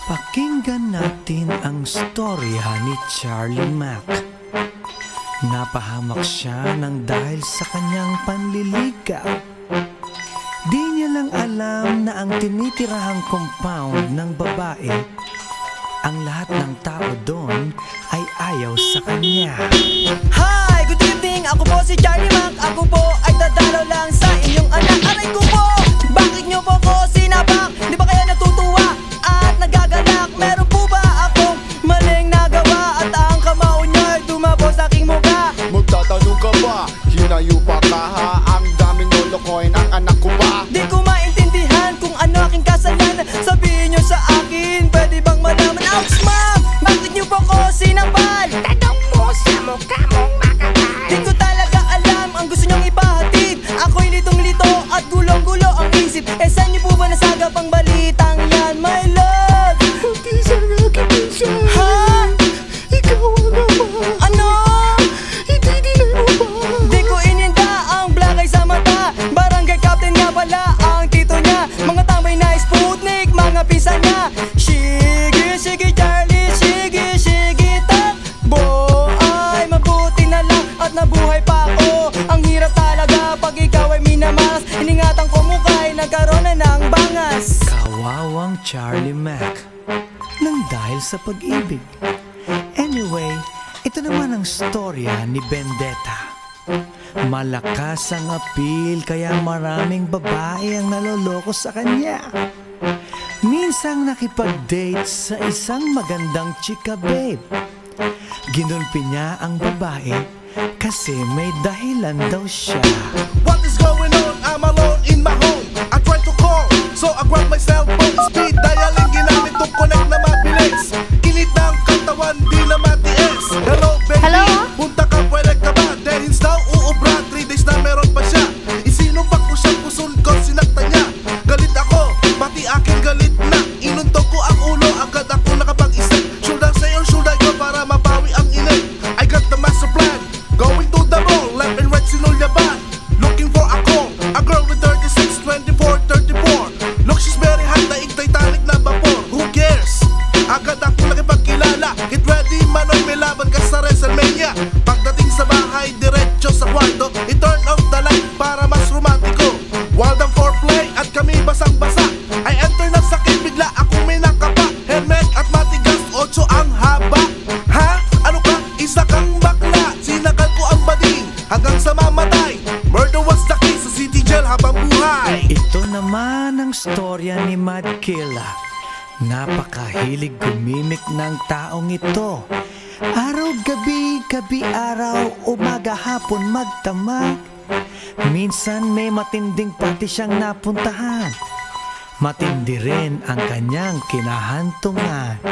Pakinggan natin ang storya ni Charlie Mack. Napahamak siya ng dahil sa kanyang panliligaw. Di niya lang alam na ang tinitirahang compound ng babae, ang lahat ng tao doon ay ayaw sa kanya. Hi! Good evening! Ako po si Charlie Mack. Ako po ay dadalaw lang sa inyong anak. Aray ko po! Bakit nyo po ko sinabak? Di ba kaya natutuwa at nagagalak? Meron po ba akong maling nagawa? At ang kamao nyo'y dumabo sa aking mukha? Magtatanong ka ba? Hinayo pa ka ha? Ang daming lolokohin ang anak ko ba? Di ko maintindihan kung ano aking kasalanan. Sabihin nyo sa akin, pwede bang malaman? Ouch, ma'am! Bakit nyo po ko sinapal? Tanong mo sa mukha mong makakal. Di ko talaga alam ang gusto nyong ipahatid. Ako'y litong-lito at gulong-gulo ang isip. Eh saan niyo po ba nasagap ang balitang yan, my love? Hindi sa aking pinsan. Ha? Ikaw ang ama. Ano? Hindi dinay mo ba? Di ko ininda ang blakay sa mata. Barangay captain nga pala ang tito niya. Mga tambay na Sputnik, mga pinsan niya. Sige, sige Charlie, sige, sige takbo. Ay mabuti na lang at nabuhay pa ako. Ang hirap talaga pag ikaw ay minamalas. Iningatan ko mukha ay nagkaroon na ng bangas. Kawawang Charlie Mack nang dahil sa pag-ibig. Anyway, ito naman ang storya ni Vendetta. Malakas ang appeal kaya maraming babae ang naloloko sa kanya. Minsang nakipag-date sa isang magandang chika babe. Ginulpi niya ang babae kasi may dahilan daw siya. What is going on? I'm alone in my home. I try to call, so I grab my cell phone. Speed dialing, ginamit to connect na mabilis. Init ng katawan, di na matiis. Hello, baby. Hello? Punta ka, pwede ka ba? Dahil daw uubra, 3 days na meron pa siya. Isinumpak ko siya, puson ko, sinakta niya. Galit ako, pati aking galit na. Inuntok ko ang ulo, agad ako nakapag-isip. Shoulder sa'yo, shoulder ko para mabawi ang init. I got the master plan, going to the mall. Left and right, sinulyaban. Looking for a call, a girl with 36, 24, 34. Look, she's very hot, daig Titanic na vapor. Who cares? Agad ako nakipagkilala. Get ready, Manoy, may laban ka sa WrestleMania. Pagdating sa bahay, diretso sa kwarto. I-turn off the light para mas romantiko. Wild ang foreplay at kami basang-basa. I enter na sakit, bigla akong may nakapa. Helmet at matigas, 8 ang haba. Ha? Ano ka? Isa kang bakla. Sinakal ko ang bading hanggang sa mamatay. Murder was the case sa city jail habang buhay. Ito naman ang storya ni Mad Killa. Napakahilig gumimik ng taong ito. Araw-gabi, gabi-araw, umaga-hapon magdamag. Minsan may matinding party siyang napuntahan. Matindi rin ang kanyang kinahantungan.